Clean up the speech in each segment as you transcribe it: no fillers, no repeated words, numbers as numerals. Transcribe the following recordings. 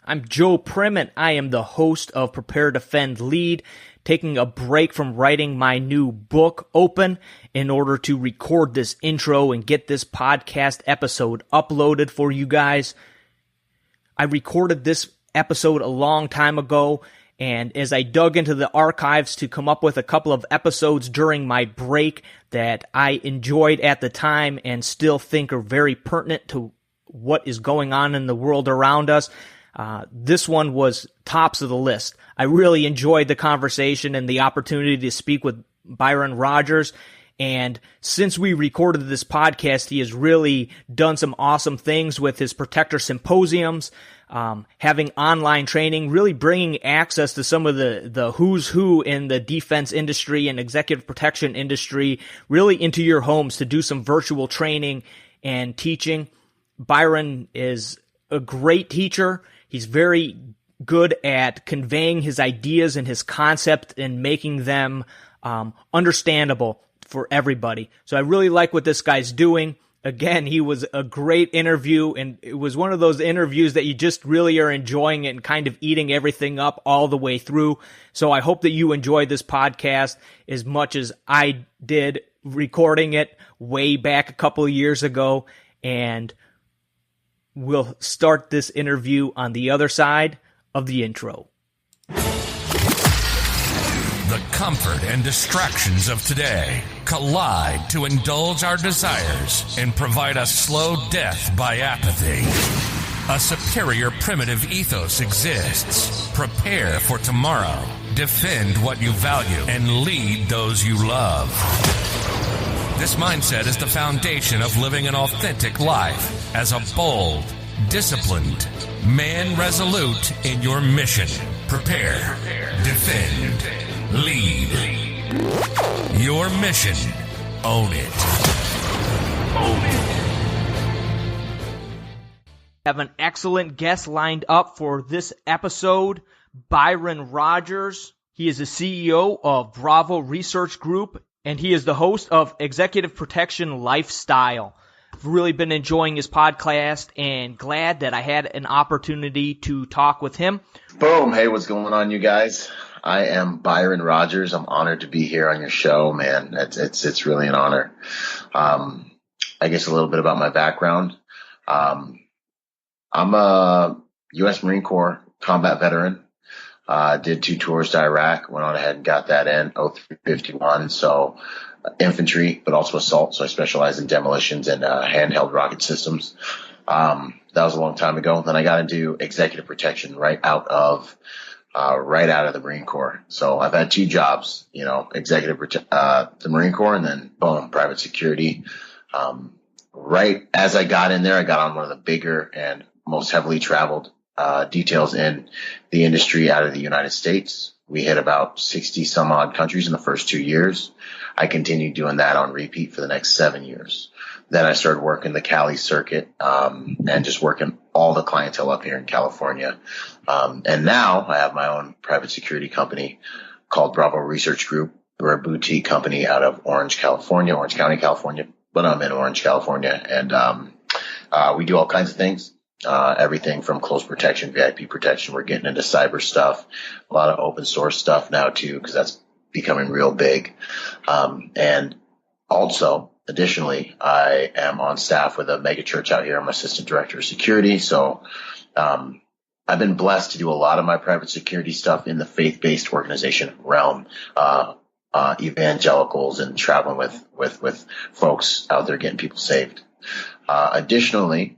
I'm Joe Prim, and I am the host of Prepare.Defend.Lead, taking a break from writing my new book, Open, in order to record this intro and get this podcast episode uploaded for you guys. I recorded this episode a long time ago, and as I dug into the archives to come up with a couple of episodes during my break that I enjoyed at the time and still think are very pertinent to what is going on in the world around us, this one was tops of the list. I really enjoyed the conversation and the opportunity to speak with Byron Rodgers. And since we recorded this podcast, he has really done some awesome things with his Protector Symposiums, having online training, really bringing access to some of the who's who in the defense industry and executive protection industry, really into your homes to do some virtual training and teaching. Byron is a great teacher. He's very good at conveying his ideas and his concept and making them understandable for everybody. So I really like what this guy's doing. Again, he was a great interview, and it was one of those interviews that you just really are enjoying it and kind of eating everything up all the way through. So I hope that you enjoyed this podcast as much as I did recording it way back a couple of years ago. And we'll start this interview on the other side of the intro. The comfort and distractions of today collide to indulge our desires and provide a slow death by apathy. A superior primitive ethos exists. Prepare for tomorrow. Defend what you value and lead those you love. This mindset is the foundation of living an authentic life as a bold, disciplined, man resolute in your mission. Prepare, defend, lead. Your mission. Own it. Own it. I have an excellent guest lined up for this episode, Byron Rodgers. He is the CEO of Bravo Research Group, and he is the host of Executive Protection Lifestyle. I've really been enjoying his podcast and glad that I had an opportunity to talk with him. Boom. Hey, what's going on, you guys? I am Byron Rodgers. I'm honored to be here on your show, man. It's really an honor. I guess a little bit about my background. I'm a U.S. Marine Corps combat veteran. Did 2 tours to Iraq, went on ahead and got that in 0351. So infantry, but also assault. So I specialize in demolitions and handheld rocket systems. That was a long time ago. Then I got into executive protection right out of the Marine Corps. So I've had 2 jobs, the Marine Corps, and then boom, private security. Right as I got in there, I got on one of the bigger and most heavily traveled details in the industry out of the United States. We hit about 60 some odd countries in the first 2 years. I continued doing that on repeat for the next 7 years. Then I started working the Cali circuit, and just working all the clientele up here in California. And now I have my own private security company called Bravo Research Group. We're a boutique company out of Orange County, California, but I'm in Orange, California. And, we do all kinds of things. Everything from close protection, VIP protection. We're getting into cyber stuff, a lot of open source stuff now too, because that's becoming real big. And also, additionally, I am on staff with a mega church out here. I'm assistant director of security. So, I've been blessed to do a lot of my private security stuff in the faith-based organization realm, evangelicals and traveling with folks out there getting people saved. Additionally,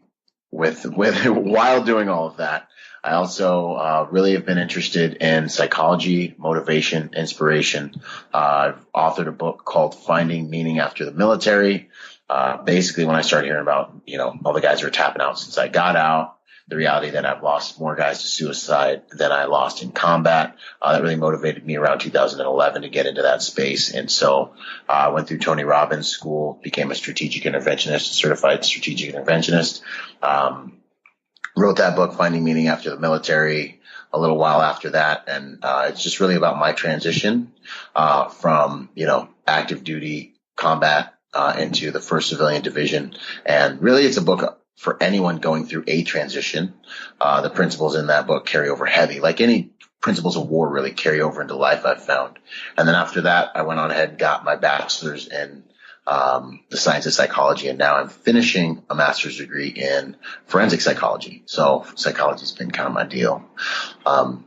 while doing all of that, I also really have been interested in psychology, motivation, inspiration. I've authored a book called Finding Meaning After the Military. Basically, when I started hearing about, all the guys who are tapping out since I got out, the reality that I've lost more guys to suicide than I lost in combat, that really motivated me around 2011 to get into that space. And so I went through Tony Robbins school, became a strategic interventionist, certified strategic interventionist. Wrote that book, Finding Meaning After the Military, a little while after that. And it's just really about my transition from, active duty combat into the 1st Civilian Division. And really, it's a book for anyone going through a transition. The principles in that book carry over heavy, like any principles of war really carry over into life, I've found. And then after that, I went on ahead and got my bachelor's in the science of psychology. And now I'm finishing a master's degree in forensic psychology. So psychology's been kind of my deal. And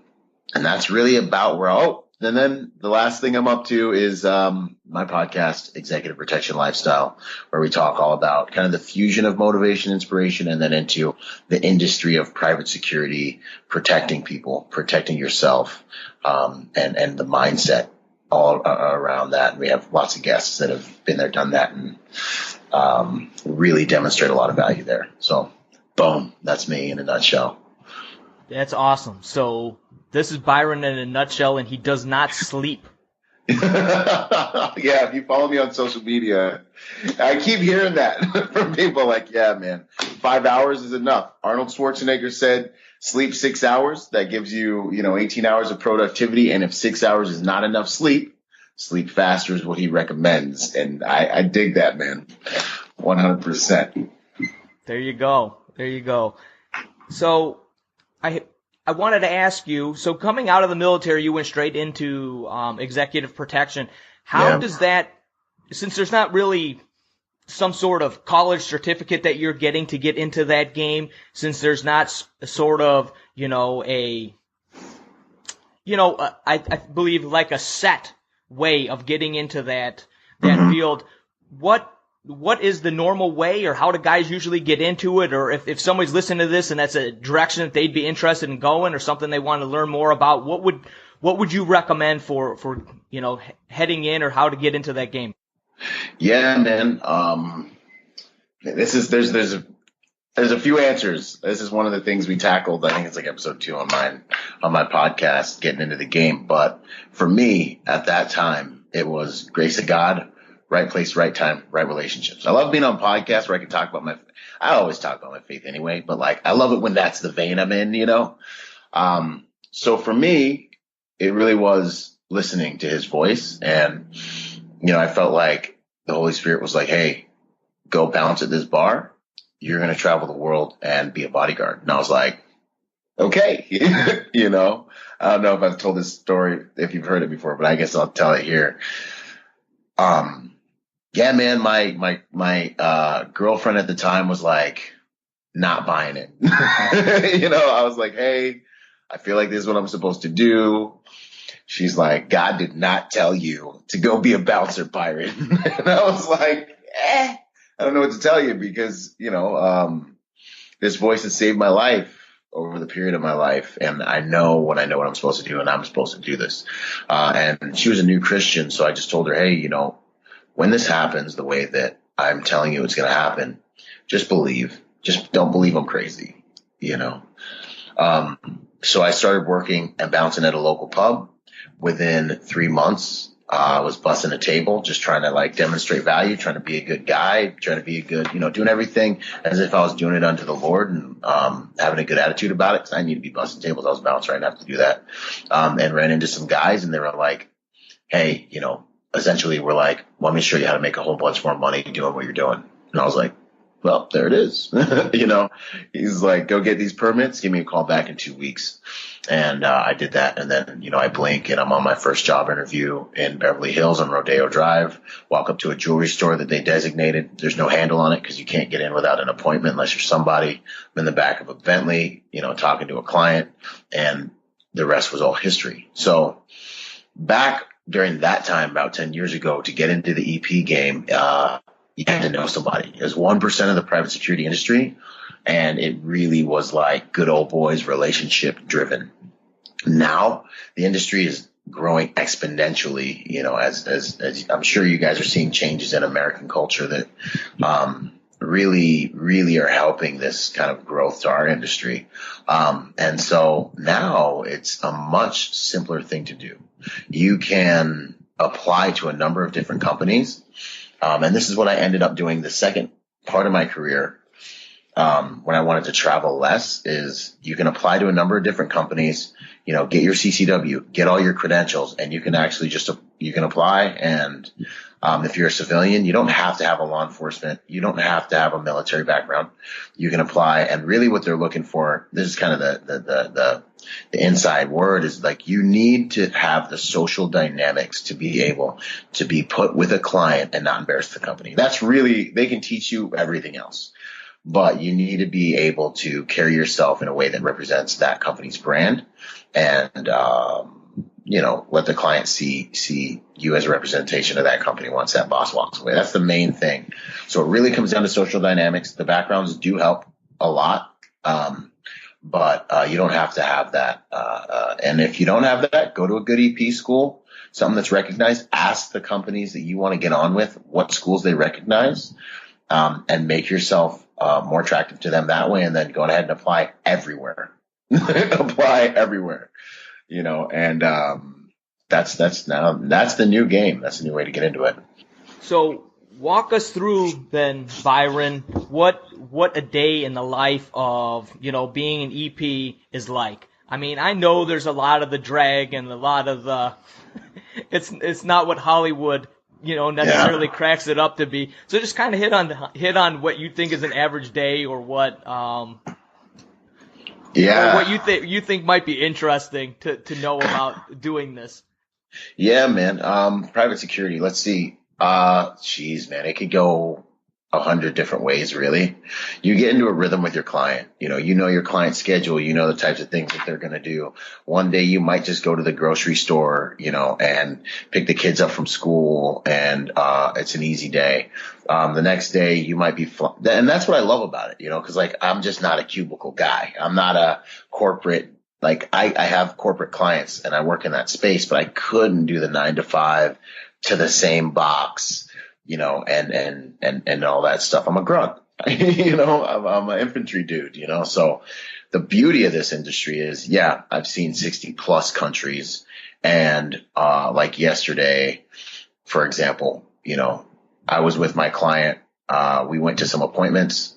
that's really about and then the last thing I'm up to is my podcast, Executive Protection Lifestyle, where we talk all about kind of the fusion of motivation, inspiration, and then into the industry of private security, protecting people, protecting yourself, and the mindset all around that. And we have lots of guests that have been there, done that, and really demonstrate a lot of value there. So, boom, that's me in a nutshell. That's awesome. So this is Byron in a nutshell, and he does not sleep. Yeah, if you follow me on social media, I keep hearing that from people like, yeah, man, 5 hours is enough. Arnold Schwarzenegger said, sleep 6 hours. That gives you, 18 hours of productivity. And if 6 hours is not enough sleep faster is what he recommends. And I dig that, man. 100%. There you go. So I wanted to ask you, so coming out of the military, you went straight into executive protection. How does that, since there's not really some sort of college certificate that you're getting to get into that game, since there's not sort of, I believe like a set way of getting into that field, what is the normal way, or how do guys usually get into it? Or if somebody's listening to this and that's a direction that they'd be interested in going, or something they want to learn more about, what would you recommend for heading in, or how to get into that game? Yeah, man. There's a few answers. This is one of the things we tackled. I think it's like episode 2 on my podcast, getting into the game. But for me at that time, it was grace of God, right place, right time, right relationships. I love being on podcasts where I can talk about I always talk about my faith anyway, but I love it when that's the vein I'm in, So for me, it really was listening to his voice. And, I felt like the Holy Spirit was like, hey, go bounce at this bar. You're going to travel the world and be a bodyguard. And I was like, okay, I don't know if I've told this story, if you've heard it before, but I guess I'll tell it here. Yeah, man, my girlfriend at the time was like not buying it. I was like, hey, I feel like this is what I'm supposed to do. She's like, God did not tell you to go be a bouncer, Byron. And I was like, I don't know what to tell you, because, this voice has saved my life over the period of my life. And I know what I'm supposed to do, and I'm supposed to do this. And she was a new Christian. So I just told her, hey, when this happens the way that I'm telling you it's going to happen, just believe. Just don't believe I'm crazy, So I started working and bouncing at a local pub. Within 3 months, I was busting a table, just trying to demonstrate value, trying to be a good guy, trying to be a good, doing everything as if I was doing it unto the Lord, and having a good attitude about it, because I need to be busting tables. I was bouncing, right? I have to do that. And ran into some guys, and they were like, hey, essentially we're like, let me show you how to make a whole bunch more money doing what you're doing. And I was like, well, there it is. He's like, go get these permits. Give me a call back in 2 weeks. And I did that. And then, I blink and I'm on my first job interview in Beverly Hills on Rodeo Drive. Walk up to a jewelry store that they designated. There's no handle on it because you can't get in without an appointment unless you're somebody. I'm in the back of a Bentley, talking to a client, and the rest was all history. So back during that time, about 10 years ago, to get into the EP game, you had to know somebody. It was 1% of the private security industry, and it really was like good old boys, relationship driven. Now the industry is growing exponentially, as I'm sure you guys are seeing changes in American culture that really are helping this kind of growth to our industry. And so now it's a much simpler thing to do. You can apply to a number of different companies. And this is what I ended up doing the second part of my career. when I wanted to travel less is you can apply to a number of different companies, get your CCW, get all your credentials, and you can actually you can apply. And if you're a civilian, you don't have to have a law enforcement. You don't have to have a military background. You can apply. And really what they're looking for, this is kind of the inside word, is like you need to have the social dynamics to be able to be put with a client and not embarrass the company. That's really, they can teach you everything else, but you need to be able to carry yourself in a way that represents that company's brand and, let the client see you as a representation of that company once that boss walks away. That's the main thing. So it really comes down to social dynamics. The backgrounds do help a lot. But you don't have to have that. And if you don't have that, go to a good EP school, something that's recognized. Ask the companies that you want to get on with what schools they recognize, and make yourself more attractive to them that way. And then go ahead and apply everywhere. Apply everywhere. And that's the new game. That's the new way to get into it. So walk us through then, Byron, what a day in the life of, being an EP is like. I mean, I know there's a lot of the drag and a lot of the, it's not what Hollywood, necessarily cracks it up to be. So just kind of hit on what you think is an average day, or what, or what you think might be interesting to know about doing this. Yeah, man. Private security. Let's see. Geez, man, it could go 100 different ways, really. You get into a rhythm with your client. You know your client's schedule. You know the types of things that they're going to do. One day you might just go to the grocery store, and pick the kids up from school, and it's an easy day. The next day you might be, and that's what I love about it, because I'm just not a cubicle guy. I'm not a corporate. I have corporate clients and I work in that space, but I couldn't do the 9 to 5 to the same box, and all that stuff. I'm a grunt, I'm an infantry dude, so the beauty of this industry is, I've seen 60 plus countries. And, like yesterday, for example, I was with my client. We went to some appointments,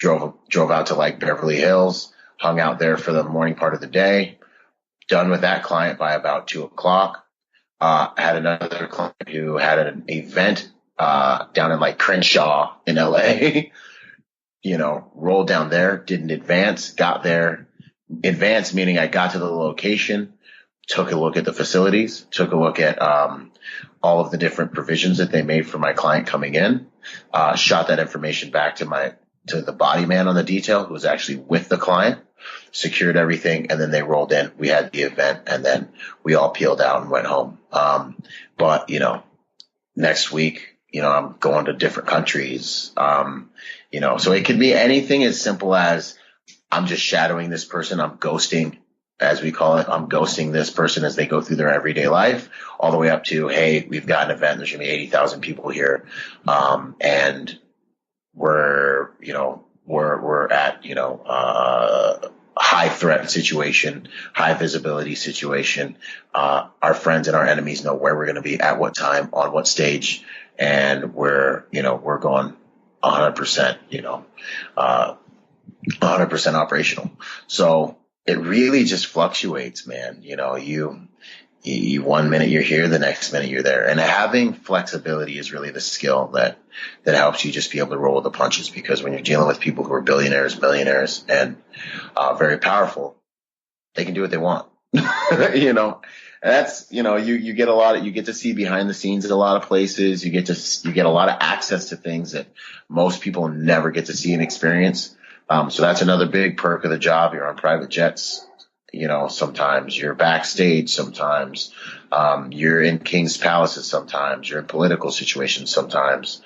drove out to Beverly Hills, hung out there for the morning part of the day, done with that client by about 2:00. Had another client who had an event down in Crenshaw in LA, rolled down there, didn't advance, got there. Advance meaning I got to the location, took a look at the facilities, took a look at all of the different provisions that they made for my client coming in, shot that information back to the body man on the detail who was actually with the client, secured everything, and then they rolled in. We had the event, and then we all peeled out and went home. But next week, I'm going to different countries. So it could be anything as simple as I'm just shadowing this person. I'm ghosting, as we call it. I'm ghosting this person as they go through their everyday life, all the way up to, hey, we've got an event. There's going to be 80,000 people here. And we're at, high threat situation, high visibility situation. Our friends and our enemies know where we're going to be at what time, on what stage. And we're going 100%, 100% operational. So it really just fluctuates, man. You 1 minute you're here, the next minute you're there. And having flexibility is really the skill that helps you just be able to roll with the punches, because when you're dealing with people who are billionaires, millionaires, and very powerful, they can do what they want. That's, you get you get to see behind the scenes at a lot of places. You get a lot of access to things that most people never get to see and experience. So that's another big perk of the job. You're on private jets. Sometimes you're backstage, sometimes you're in king's palaces, sometimes you're in political situations, sometimes.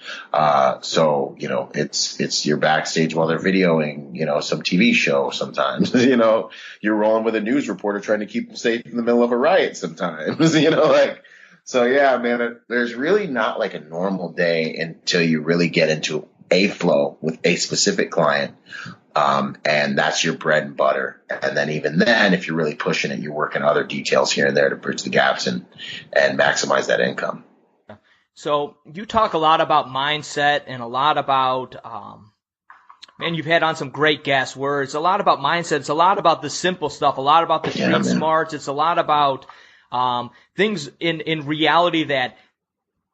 So it's you're backstage while they're videoing, some TV show. Sometimes, you're rolling with a news reporter trying to keep them safe in the middle of a riot sometimes, so yeah, man, there's really not a normal day until you really get into a flow with a specific client. And that's your bread and butter. And then even then, if you're really pushing it, you're working other details here and there to bridge the gaps and maximize that income. So you talk a lot about mindset and a lot about Man, you've had on some great guests where it's a lot about mindset. It's a lot about the simple stuff, a lot about the street smarts. It's a lot about things in reality that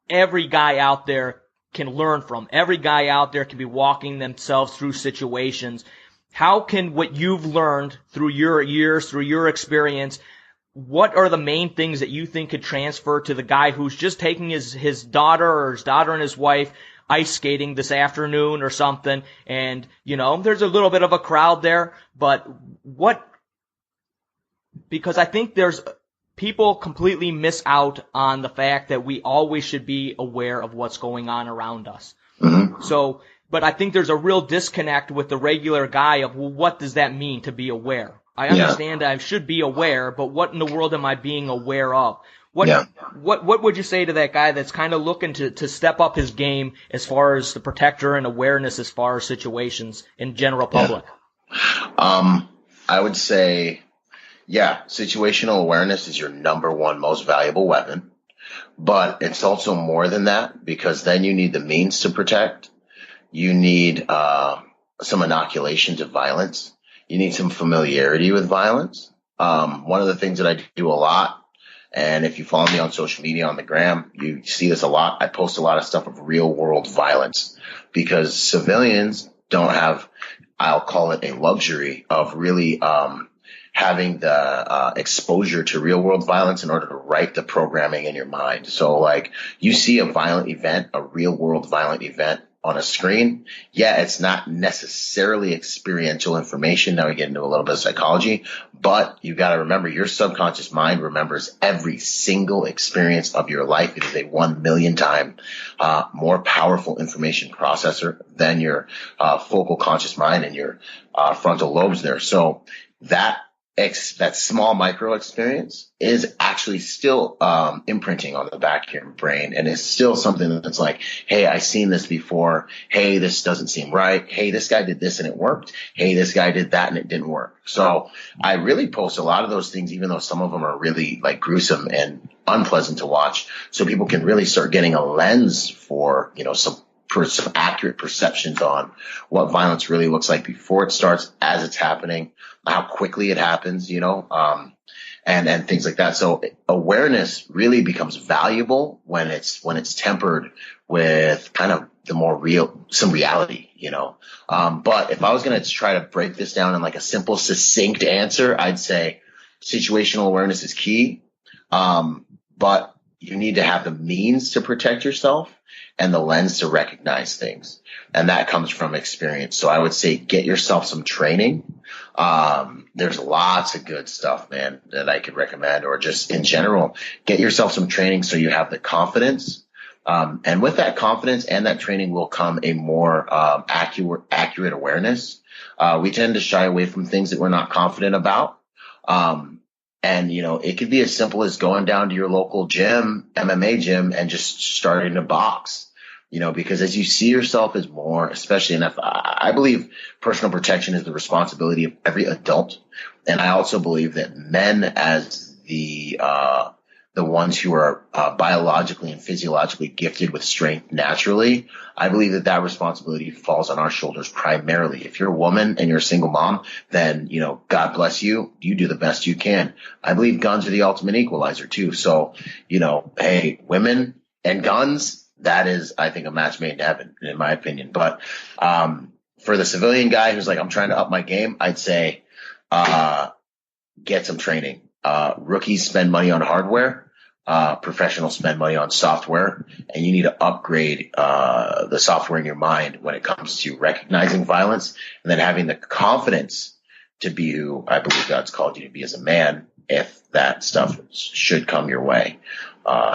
every guy out there can learn from. Every guy out there can be walking themselves through situations. How can what you've learned through your years, through your experience, what are the main things that you think could transfer to the guy who's just taking his daughter or his daughter and his wife ice skating this afternoon or something, and, you know, there's a little bit of a crowd there, but because I think people completely miss out on the fact that we always should be aware of what's going on around us. Mm-hmm. So, but I think there's a real disconnect with the regular guy of, well, what does that mean to be aware? I understand I should be aware, but what in the world am I being aware of? What would you say to that guy that's kind of looking to step up his game as far as the protector and awareness as far as situations in general public? I would say, situational awareness is your number one most valuable weapon, but it's also more than that, because then you need the means to protect. You need some inoculation to violence. You need some familiarity with violence. One of the things that I do a lot, and if you follow me on social media, on the gram, you see this a lot. I post a lot of stuff of real world violence, because civilians don't have, I'll call it a luxury of really having the exposure to real world violence in order to write the programming in your mind. So like, you see a violent event, a real world violent event on a screen. It's not necessarily experiential information. Now we get into a little bit of psychology, but you got to remember, your subconscious mind remembers every single experience of your life. It is a 1 million time more powerful information processor than your focal conscious mind and your frontal lobes there. So that small micro experience is actually still imprinting on the back of your brain, and it's still something that's like, hey, I've seen this before. Hey, this doesn't seem right. Hey, this guy did this and it worked. Hey, this guy did that and it didn't work. So I really post a lot of those things, even though some of them are really like gruesome and unpleasant to watch, so people can really start getting a lens for, you know, some accurate perceptions on what violence really looks like before it starts, as it's happening, how quickly it happens, you know, and things like that. So awareness really becomes valuable when it's tempered with kind of the more some reality, you know. But if I was going to try to break this down in like a simple, succinct answer, I'd say situational awareness is key. But you need to have the means to protect yourself and the lens to recognize things. And that comes from experience. So I would say get yourself some training. There's lots of good stuff, man, that I could recommend, or just in general, get yourself some training so you have the confidence. And with that confidence and that training will come a more accurate awareness. We tend to shy away from things that we're not confident about. And, you know, it could be as simple as going down to your local gym, MMA gym, and just starting to box, you know, because as you see yourself as more, especially in I believe personal protection is the responsibility of every adult. And I also believe that men, as the ones who are biologically and physiologically gifted with strength naturally, I believe that responsibility falls on our shoulders primarily. If you're a woman and you're a single mom, then, you know, God bless you. You do the best you can. I believe guns are the ultimate equalizer too. So, you know, hey, women and guns, that is, I think, a match made in heaven, in my opinion. But for the civilian guy who's like, I'm trying to up my game, I'd say get some training. Rookies spend money on hardware. Professionals spend money on software, and you need to upgrade the software in your mind when it comes to recognizing violence, and then having the confidence to be who I believe God's called you to be as a man, if that stuff should come your way.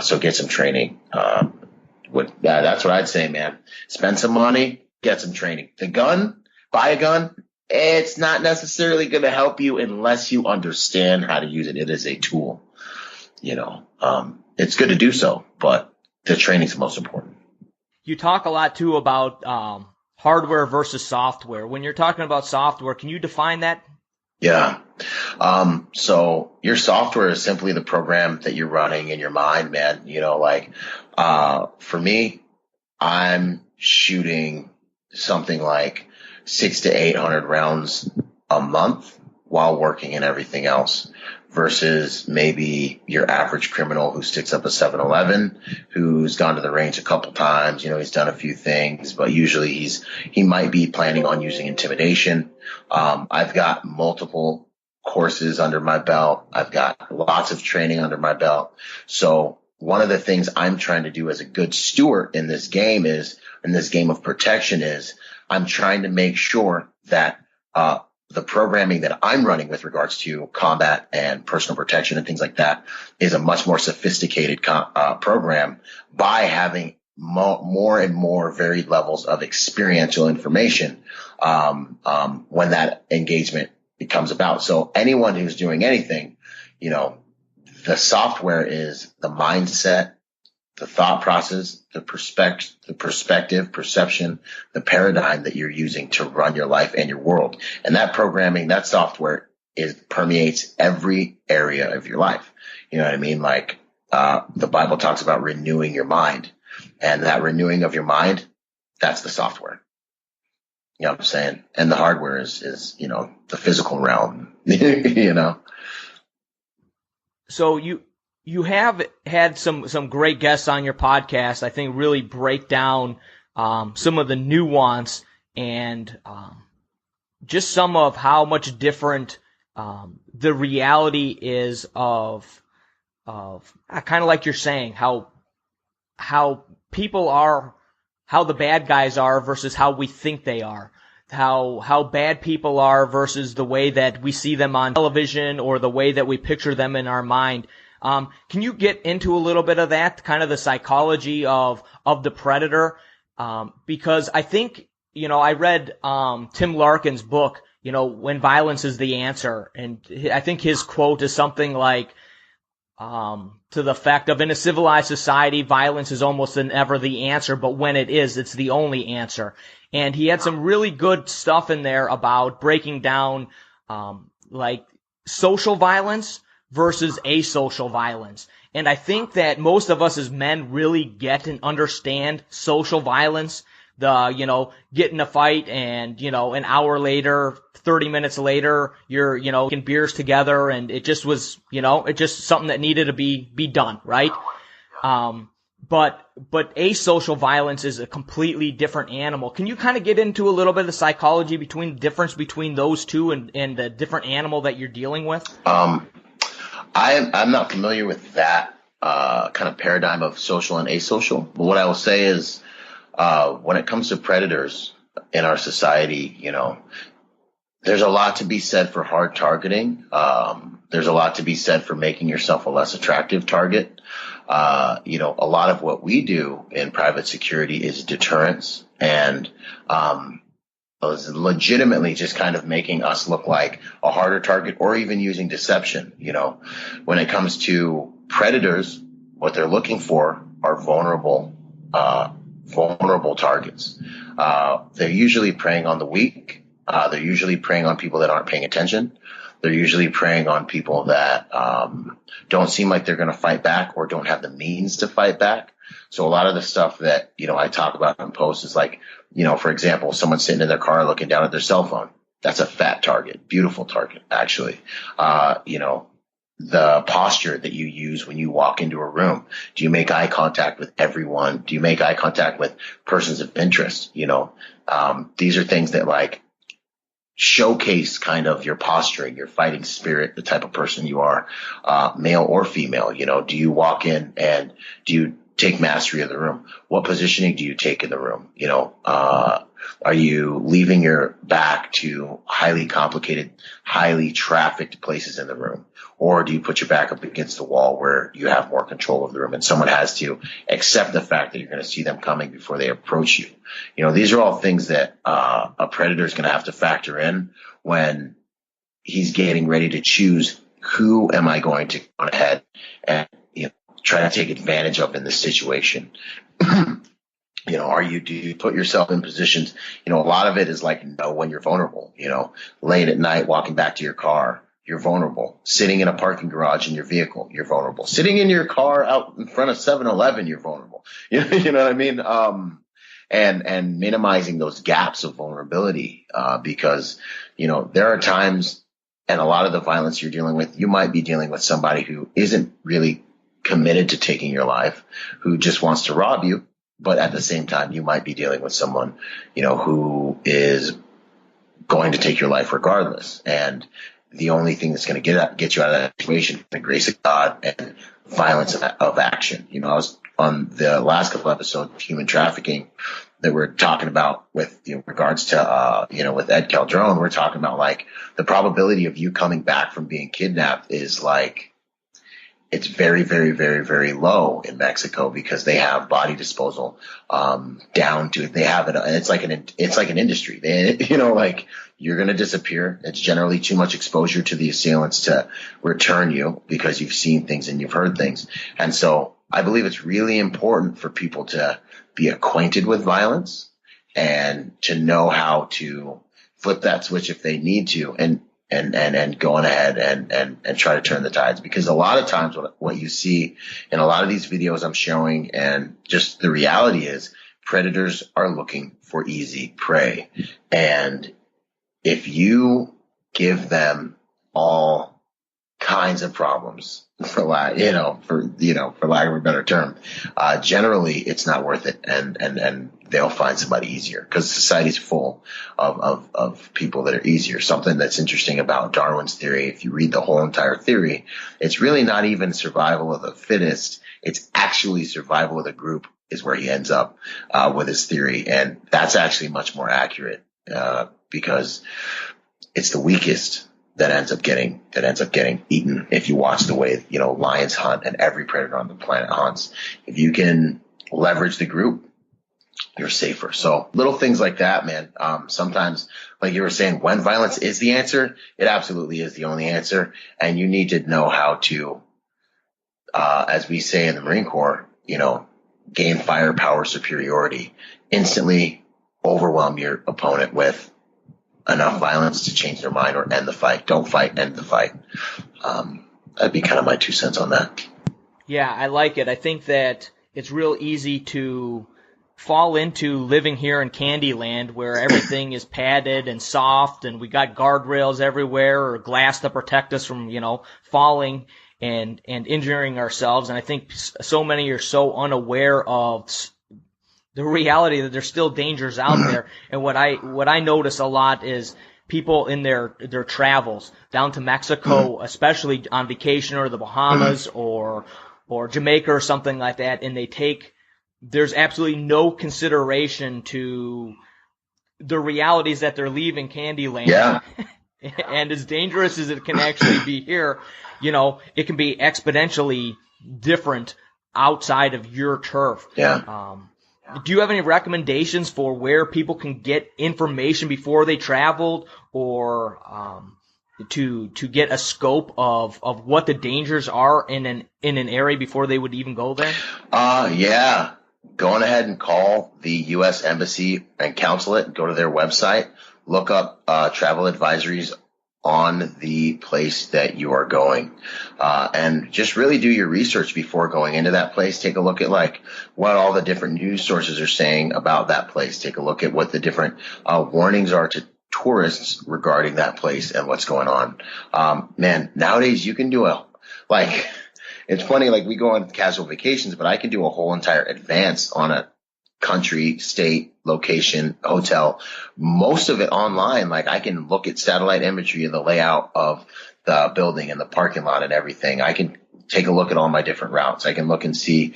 So get some training. That's what I'd say, man. Spend some money, get some training. Buy a gun. It's not necessarily going to help you unless you understand how to use it. It is a tool. You know, it's good to do so, but the training's the most important. You talk a lot too about hardware versus software. When you're talking about software, can you define that? Yeah. So your software is simply the program that you're running in your mind, man. You know, like for me, I'm shooting something like 600 to 800 rounds a month while working and everything else, versus maybe your average criminal who sticks up a 7-Eleven, who's gone to the range a couple times. He's done a few things, but usually he might be planning on using intimidation. I've got multiple courses under my belt. I've got lots of training under my belt. So one of the things I'm trying to do as a good steward in this game of protection is I'm trying to make sure that, the programming that I'm running with regards to combat and personal protection and things like that is a much more sophisticated program by having more and more varied levels of experiential information when that engagement becomes about. So anyone who's doing anything, the software is the mindset, the thought process, the perspective, perception, the paradigm that you're using to run your life and your world. And that programming, that software permeates every area of your life. You know what I mean? Like, the Bible talks about renewing your mind, and that renewing of your mind, that's the software. You know what I'm saying? And the hardware is the physical realm, So you have had some great guests on your podcast, I think, really break down some of the nuance and just some of how much different the reality is of kind of like you're saying, how people are, how the bad guys are versus how we think they are. How bad people are versus the way that we see them on television or the way that we picture them in our mind. Can you get into a little bit of that, kind of the psychology of the predator? Because I think, I read, Tim Larkin's book, When Violence is the Answer. And I think his quote is something like, to the effect of, in a civilized society, violence is almost never the answer, but when it is, it's the only answer. And he had some really good stuff in there about breaking down, like social violence versus asocial violence. And I think that most of us as men really get and understand social violence. Get in a fight and, an hour later, 30 minutes later, you're, getting beers together, and it just was, it's just something that needed to be done, right? But asocial violence is a completely different animal. Can you kind of get into a little bit of the psychology between the difference between those two and the different animal that you're dealing with? I'm not familiar with that kind of paradigm of social and asocial. But what I will say is, when it comes to predators in our society, there's a lot to be said for hard targeting. There's a lot to be said for making yourself a less attractive target. A lot of what we do in private security is deterrence and is legitimately just kind of making us look like a harder target, or even using deception. When it comes to predators, what they're looking for are vulnerable targets. They're usually preying on the weak. They're usually preying on people that aren't paying attention. They're usually preying on people that don't seem like they're going to fight back or don't have the means to fight back. So a lot of the stuff that, I talk about in posts is like, for example, someone sitting in their car looking down at their cell phone. That's a fat target, beautiful target, actually. The posture that you use when you walk into a room. Do you make eye contact with everyone? Do you make eye contact with persons of interest? These are things that like showcase kind of your posturing, your fighting spirit, the type of person you are, male or female. Do you walk in and do you take mastery of the room? What positioning do you take in the room? Are you leaving your back to highly complicated, highly trafficked places in the room? Or do you put your back up against the wall where you have more control of the room and someone has to accept the fact that you're going to see them coming before they approach you? These are all things that a predator is going to have to factor in when he's getting ready to choose, who am I going to go ahead and try to take advantage of in this situation. Do you put yourself in positions, a lot of it is like, when you're vulnerable, late at night, walking back to your car, you're vulnerable. Sitting in a parking garage in your vehicle, you're vulnerable. Sitting in your car out in front of 7-Eleven, you're vulnerable. You know what I mean? and minimizing those gaps of vulnerability, because, there are times, and a lot of the violence you're dealing with, you might be dealing with somebody who isn't really committed to taking your life, who just wants to rob you. But at the same time, you might be dealing with someone, who is going to take your life regardless. And the only thing that's going to get you out of that situation is the grace of God and violence of action. I was on the last couple episodes of human trafficking that we're talking about with regards to, with Ed Calderon, we're talking about like the probability of you coming back from being kidnapped is like, it's very, very, very, very low in Mexico because they have body disposal, down to, they have it. And it's like an industry. Like you're going to disappear. It's generally too much exposure to the assailants to return you because you've seen things and you've heard things. And so I believe it's really important for people to be acquainted with violence and to know how to flip that switch if they need to, and go on ahead and try to turn the tides. Because a lot of times what you see in a lot of these videos I'm showing, and just the reality is, predators are looking for easy prey. And if you give them all kinds of problems, for lack of a better term, generally it's not worth it, and they'll find somebody easier, because society's full of people that are easier. Something that's interesting about Darwin's theory, if you read the whole entire theory, it's really not even survival of the fittest. It's actually survival of the group is where he ends up with his theory. And that's actually much more accurate, because it's the weakest that ends up getting eaten. If you watch the way, lions hunt and every predator on the planet hunts, if you can leverage the group, you're safer. So little things like that, man. Sometimes, like you were saying, when violence is the answer, it absolutely is the only answer. And you need to know how to, as we say in the Marine Corps, gain firepower superiority, instantly overwhelm your opponent with enough violence to change their mind or end the fight. Don't fight, end the fight. That'd be kind of my 2 cents on that. Yeah, I like it. I think that it's real easy to fall into living here in Candyland, where everything is padded and soft, and we got guardrails everywhere or glass to protect us from, falling and injuring ourselves. And I think so many are so unaware of the reality that there's still dangers out there. And what I notice a lot is people in their travels down to Mexico, especially on vacation, or the Bahamas or Jamaica or something like that, and there's absolutely no consideration to the realities that they're leaving Candyland. Yeah. And as dangerous as it can actually be here, it can be exponentially different outside of your turf. Yeah. Do you have any recommendations for where people can get information before they traveled, or to get a scope of what the dangers are in an area before they would even go there? Yeah. Going ahead and call the U.S. Embassy and consulate, go to their website, look up travel advisories on the place that you are going, and just really do your research before going into that place. Take a look at like what all the different news sources are saying about that place. Take a look at what the different warnings are to tourists regarding that place and what's going on. Man, nowadays you can do it's funny, like we go on casual vacations, but I can do a whole entire advance on a country, state, location, hotel, most of it online. Like I can look at satellite imagery of the layout of the building and the parking lot and everything. I can take a look at all my different routes. I can look and see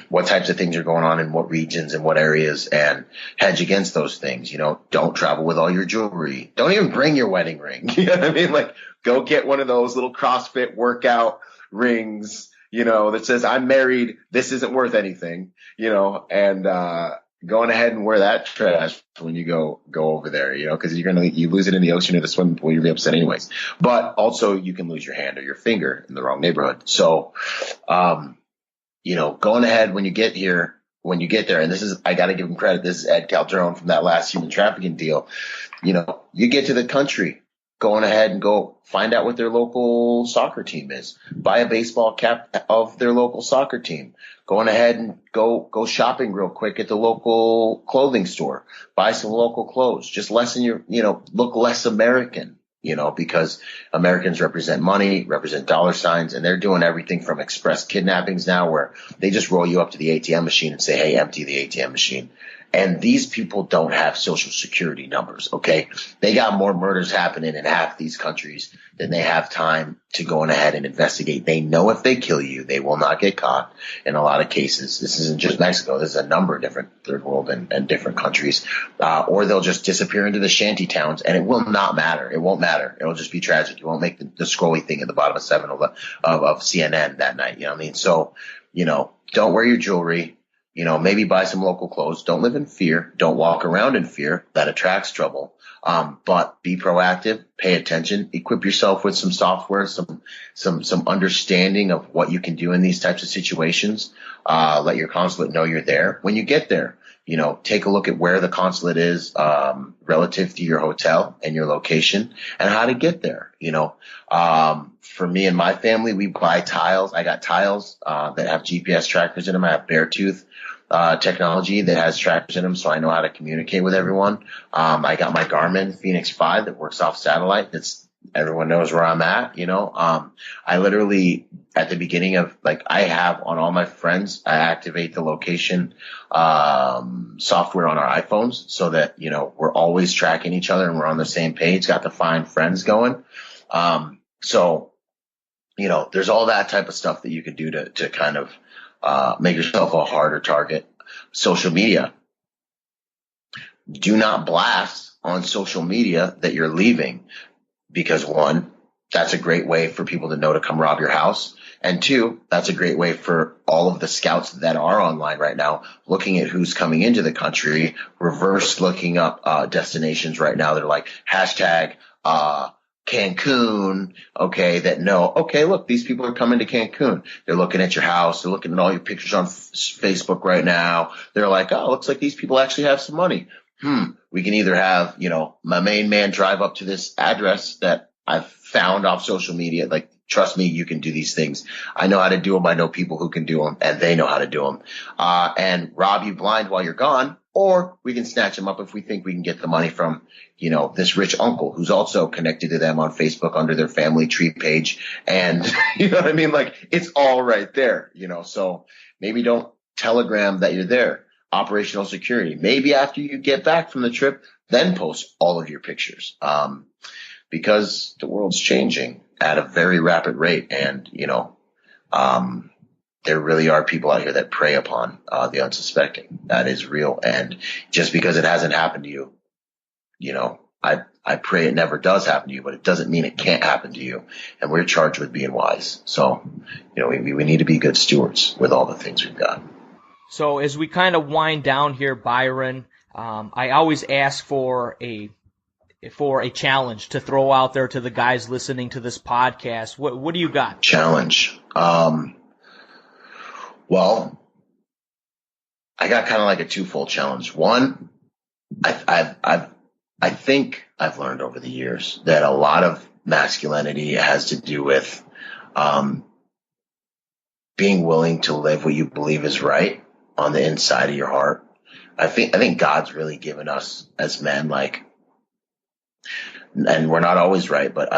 what types of things are going on in what regions and what areas, and hedge against those things. Don't travel with all your jewelry. Don't even bring your wedding ring. You know what I mean? Like go get one of those little CrossFit workout rings, that says I'm married. This isn't worth anything, and going ahead and wear that trash when you go over there, because you lose it in the ocean or the swimming pool, you'll be upset anyways. But also you can lose your hand or your finger in the wrong neighborhood. So, going ahead when you get there, and I got to give him credit. This is Ed Calderon from that last human trafficking deal. You get to the country, going ahead and go find out what their local soccer team is. Buy a baseball cap of their local soccer team. Going ahead and go shopping real quick at the local clothing store. Buy some local clothes. Just lessen your, look less American, because Americans represent money, represent dollar signs, and they're doing everything from express kidnappings now where they just roll you up to the ATM machine and say, hey, empty the ATM machine. And these people don't have social security numbers, okay? They got more murders happening in half these countries than they have time to go on ahead and investigate. They know if they kill you, they will not get caught in a lot of cases. This isn't just Mexico. This is a number of different third world and different countries. Or they'll just disappear into the shanty towns, and it will not matter. It won't matter. It'll just be tragic. You won't make the scrolly thing at the bottom of 7 of CNN that night. You know what I mean? So, don't wear your jewelry. Maybe buy some local clothes. Don't live in fear. Don't walk around in fear. That attracts trouble. But be proactive, pay attention, equip yourself with some software, some understanding of what you can do in these types of situations. Let your consulate know you're there. When you get there, take a look at where the consulate is, relative to your hotel and your location and how to get there. For me and my family, we buy tiles. I got tiles, that have GPS trackers in them. I have Beartooth technology that has trackers in them, so I know how to communicate with everyone. I got my Garmin Phoenix 5 that works off satellite. Everyone knows where I'm at, I literally, at the beginning of, I have on all my friends, I activate the location software on our iPhones so that, we're always tracking each other and we're on the same page, got the find friends going. So, there's all that type of stuff that you could do to kind of make yourself a harder target. Social media. Do not blast on social media that you're leaving because 1, that's a great way for people to know to come rob your house. And 2, that's a great way for all of the scouts that are online right now looking at who's coming into the country, reverse looking up destinations right now that are like hashtag Cancun, look, these people are coming to Cancun. They're looking at your house. They're looking at all your pictures on Facebook right now. They're like, oh, looks like these people actually have some money. We can either have, my main man drive up to this address that I've found off social media. Trust me, you can do these things. I know how to do them. I know people who can do them and they know how to do them, and rob you blind while you're gone. Or we can snatch them up if we think we can get the money from, this rich uncle who's also connected to them on Facebook under their family tree page. And you know what I mean? It's all right there, so maybe don't telegram that you're there. Operational security. Maybe after you get back from the trip, then post all of your pictures. Because the world's changing at a very rapid rate. And, there really are people out here that prey upon the unsuspecting. That is real. And just because it hasn't happened to you, I pray it never does happen to you, but it doesn't mean it can't happen to you. And we're charged with being wise. So, we need to be good stewards with all the things we've got. So as we kind of wind down here, Byron, I always ask for a challenge to throw out there to the guys listening to this podcast. What do you got? Challenge. Well, I got kind of like a twofold challenge. One, I think I've learned over the years that a lot of masculinity has to do with being willing to live what you believe is right on the inside of your heart. I think God's really given us as men, and we're not always right, but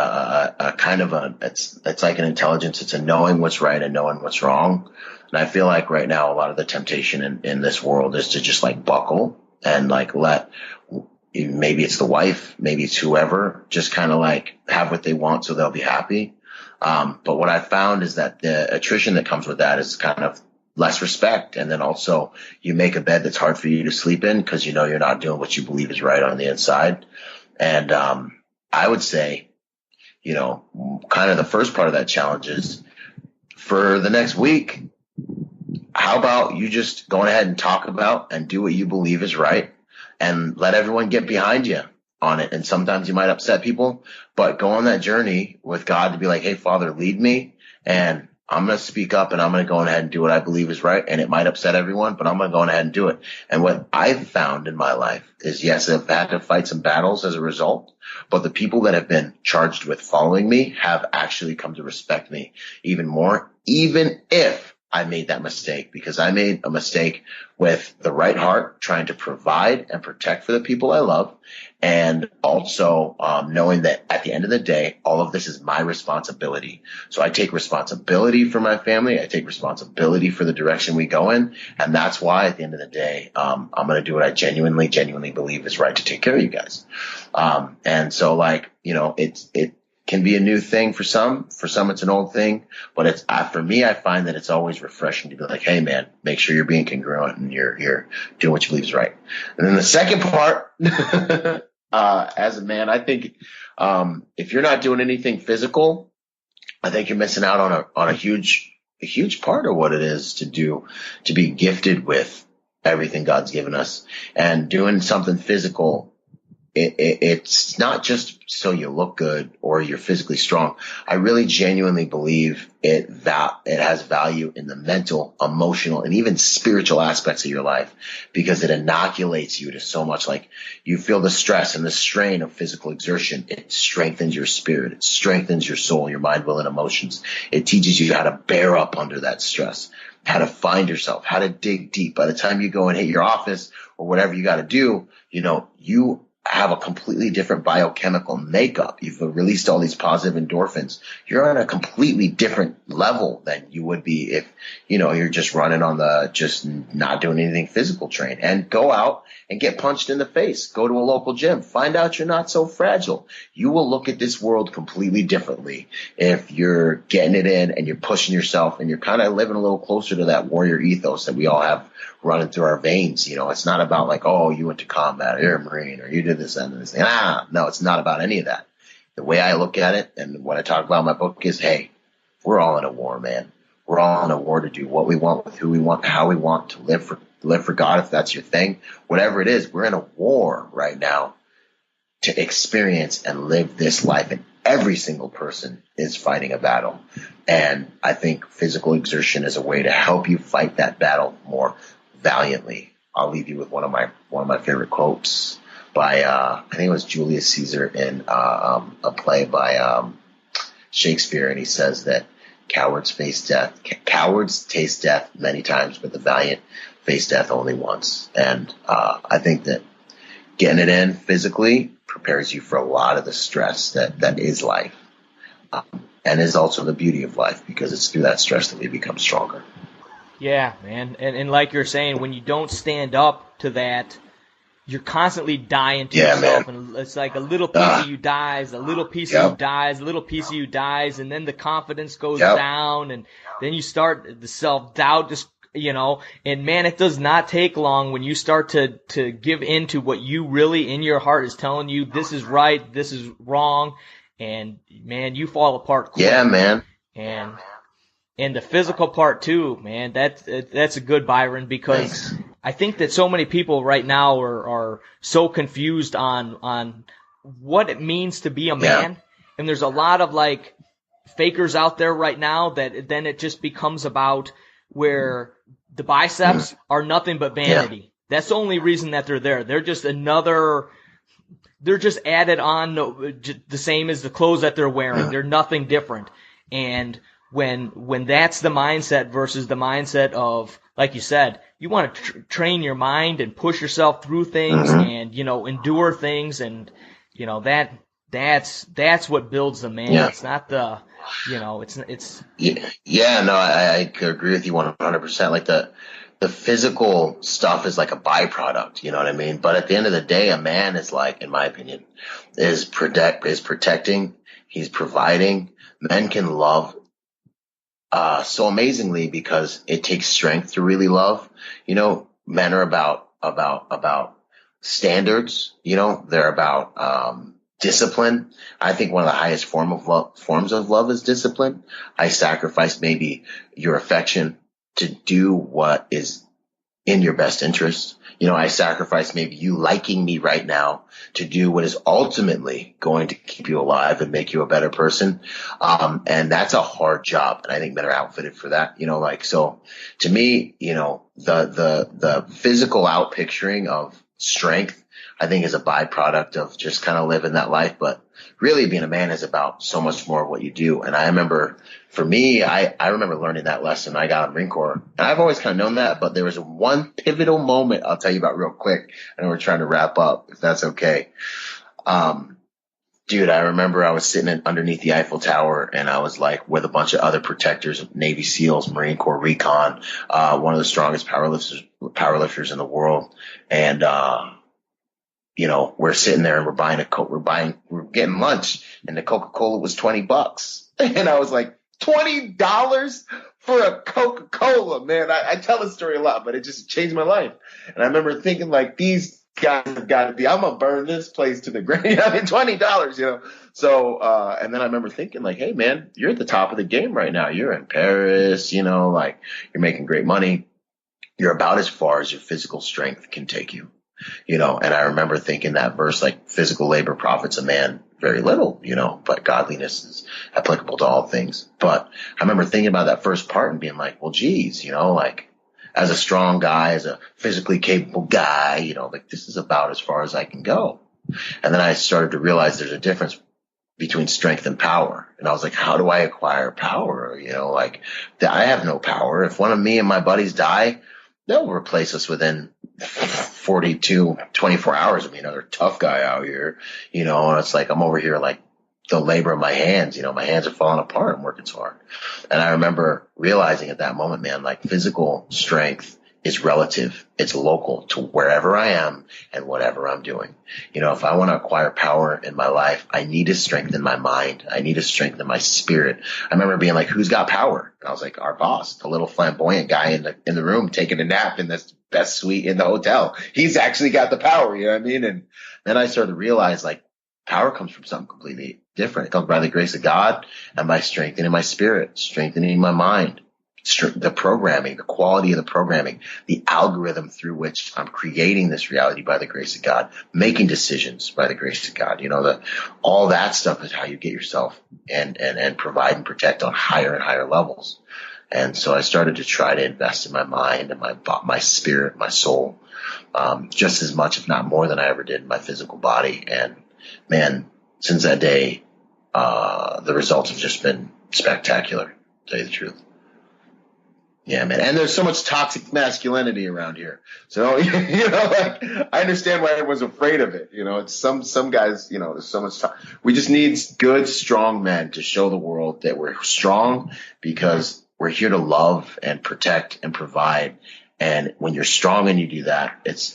it's like an intelligence. It's a knowing what's right and knowing what's wrong. And I feel like right now a lot of the temptation in this world is to just buckle and let, maybe it's the wife, maybe it's whoever, just kind of have what they want so they'll be happy. But what I found is that the attrition that comes with that is kind of less respect. And then also you make a bed that's hard for you to sleep in because you're not doing what you believe is right on the inside. And I would say, kind of the first part of that challenge is for the next week, how about you just go ahead and talk about and do what you believe is right and let everyone get behind you on it. And sometimes you might upset people, but go on that journey with God to be like, hey, Father, lead me. And I'm going to speak up and I'm going to go ahead and do what I believe is right. And it might upset everyone, but I'm going to go ahead and do it. And what I've found in my life is, yes, I've had to fight some battles as a result, but the people that have been charged with following me have actually come to respect me even more, even if I made that mistake, because I made a mistake with the right heart, trying to provide and protect for the people I love. And also knowing that at the end of the day, all of this is my responsibility. So I take responsibility for my family. I take responsibility for the direction we go in. And that's why at the end of the day, I'm going to do what I genuinely believe is right to take care of you guys. And so it can be a new thing for some. For some, it's an old thing. But it's for me, I find that it's always refreshing to be like, hey, man, make sure you're being congruent and you're doing what you believe is right. And then the second part, as a man, I think if you're not doing anything physical, I think you're missing out on a huge part of what it is to be gifted with everything God's given us. And doing something physical, it's not just so you look good or you're physically strong. I really genuinely believe it has value in the mental, emotional, and even spiritual aspects of your life, because it inoculates you to so much. Like, you feel the stress and the strain of physical exertion. It strengthens your spirit. It strengthens your soul, your mind, will, and emotions. It teaches you how to bear up under that stress, how to find yourself, how to dig deep. By the time you go and hit your office or whatever you got to do, you have a completely different biochemical makeup. You've released all these positive endorphins. You're on a completely different level than you would be if, you're just running on just not doing anything physical train. And go out and get punched in the face. Go to a local gym. Find out you're not so fragile. You will look at this world completely differently if you're getting it in and you're pushing yourself and you're kind of living a little closer to that warrior ethos that we all have running through our veins. It's not about like, oh, you went to combat or you're a Marine or you did this and this thing. No, it's not about any of that. The way I look at it and what I talk about in my book is, hey, we're all in a war, man. We're all in a war to do what we want with who we want, how we want to live for God, if that's your thing. Whatever it is, we're in a war right now to experience and live this life. And every single person is fighting a battle. And I think physical exertion is a way to help you fight that battle more valiantly. I'll leave you with one of my favorite quotes by I think it was Julius Caesar in a play by Shakespeare, and he says that cowards taste death many times, but the valiant face death only once. And I think that getting it in physically prepares you for a lot of the stress that is life, and is also the beauty of life, because it's through that stress that we become stronger. Yeah, man. And like you're saying, when you don't stand up to that, you're constantly dying to yourself. Man. And it's like a little piece of you dies, a little piece of you dies, a little piece of you dies, and then the confidence goes down, and then you start the self-doubt just, and man, it does not take long when you start to give in to what you really in your heart is telling you, this is right, this is wrong, and man, you fall apart quick. Yeah, man. And the physical part too, man, that's a good Byron, because Thanks. I think that so many people right now are so confused on what it means to be a man. Yeah. And there's a lot of like fakers out there right now that then it just becomes about where the biceps are nothing but vanity. Yeah. That's the only reason that they're there. They're just they're just added on the same as the clothes that they're wearing. They're nothing different. And when that's the mindset versus the mindset of, like you said, you want to train your mind and push yourself through things and, endure things, and, that's what builds the man. Yeah. It's not the, it's. Yeah, no, I agree with you 100%. Like the physical stuff is like a byproduct, you know what I mean? But at the end of the day, a man is like, in my opinion, is protecting, he's providing. Men can love so amazingly because it takes strength to really love. Men are about standards. They're about discipline. I think one of the highest forms of love is discipline. I sacrifice maybe your affection to do what is in your best interest. You know, I sacrifice maybe you liking me right now to do what is ultimately going to keep you alive and make you a better person. And that's a hard job. And I think men are outfitted for that, you know, like, so to me, you know, the physical out picturing of strength, I think is a byproduct of just kind of living that life. But really being a man is about so much more of what you do. And I remember for me, I remember learning that lesson. I got in the Marine Corps, and I've always kind of known that, but there was one pivotal moment I'll tell you about real quick. I know we're trying to wrap up, if that's okay. Dude, I remember I was sitting underneath the Eiffel Tower, and I was like with a bunch of other protectors, Navy SEALs, Marine Corps recon, one of the strongest powerlifters in the world. And, you know, we're sitting there and we're getting lunch, and the Coca-Cola was $20. And I was like, $20 for a Coca-Cola, man. I tell this story a lot, but it just changed my life. And I remember thinking, like, these guys have got to be, I'm going to burn this place to the ground. I mean, $20, you know? So, and then I remember thinking, like, hey man, you're at the top of the game right now. You're in Paris, you know, like, you're making great money. You're about as far as your physical strength can take you, you know? And I remember thinking that verse, like, physical labor profits a man very little, you know, but godliness is applicable to all things. But I remember thinking about that first part and being like, well, geez, you know, like, as a strong guy, as a physically capable guy, you know, like, this is about as far as I can go. And then I started to realize there's a difference between strength and power. And I was like, how do I acquire power? You know, like, I have no power. If one of me and my buddies die, they'll replace us within 24 hours. I mean, another tough guy out here, you know, and it's like, I'm over here like the labor of my hands, you know, my hands are falling apart. I'm working so hard. And I remember realizing at that moment, man, like, physical strength is relative. It's local to wherever I am and whatever I'm doing. You know, if I want to acquire power in my life, I need to strengthen my mind. I need to strengthen my spirit. I remember being like, who's got power? And I was like, our boss, the little flamboyant guy in the room taking a nap in this best suite in the hotel. He's actually got the power. You know what I mean? And then I started to realize, like, power comes from something completely different. It comes by the grace of God and by strengthening my spirit, strengthening my mind, the programming, the quality of the programming, the algorithm through which I'm creating this reality by the grace of God, making decisions by the grace of God. You know, all that stuff is how you get yourself and provide and protect on higher and higher levels. And so I started to try to invest in my mind and my spirit, my soul, just as much, if not more, than I ever did in my physical body. And man, since that day, the results have just been spectacular, to tell you the truth. Yeah, man. And there's so much toxic masculinity around here. So, you know, like, I understand why everyone's afraid of it. You know, it's some guys, you know, there's so much we just need good, strong men to show the world that we're strong, because we're here to love and protect and provide. And when you're strong and you do that, it's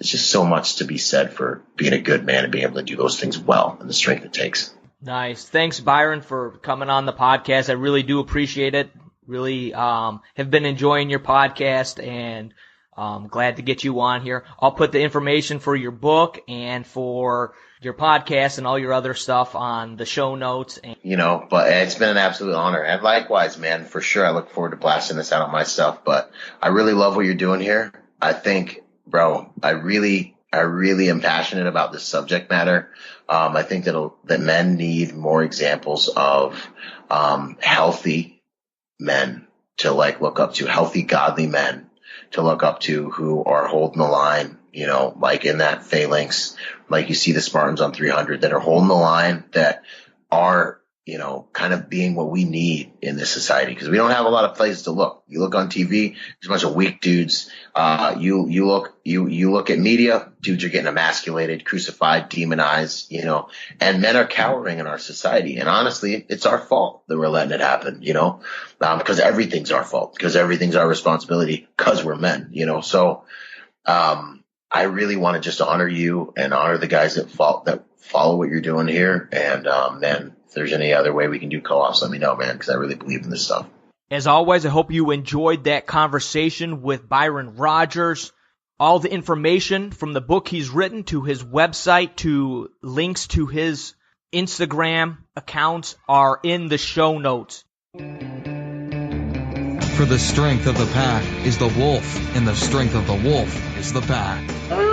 just so much to be said for being a good man and being able to do those things well and the strength it takes. Nice. Thanks, Byron, for coming on the podcast. I really do appreciate it. Really have been enjoying your podcast, and glad to get you on here. I'll put the information for your book and for your podcast and all your other stuff on the show notes. You know, but it's been an absolute honor. And likewise, man, for sure. I look forward to blasting this out on my stuff. But I really love what you're doing here. I think, bro, I really am passionate about this subject matter. I think that men need more examples of healthy men to, like, look up to, healthy, godly men to look up to, who are holding the line, you know, like in that phalanx, like you see the Spartans on 300 that are holding the line, that are, you know, kind of being what we need in this society, because we don't have a lot of places to look. You look on TV, there's a bunch of weak dudes. You look at media, dudes are getting emasculated, crucified, demonized, you know, and men are cowering in our society. And honestly, it's our fault that we're letting it happen, you know, because everything's our fault, because everything's our responsibility, because we're men, you know. So, I really want to just honor you and honor the guys that follow what you're doing here. And, man, if there's any other way we can do co-ops, let me know, man, because I really believe in this stuff. As always, I hope you enjoyed that conversation with Byron Rodgers. All the information from the book he's written, to his website, to links to his Instagram accounts, are in the show notes. For the strength of the pack is the wolf, and the strength of the wolf is the pack.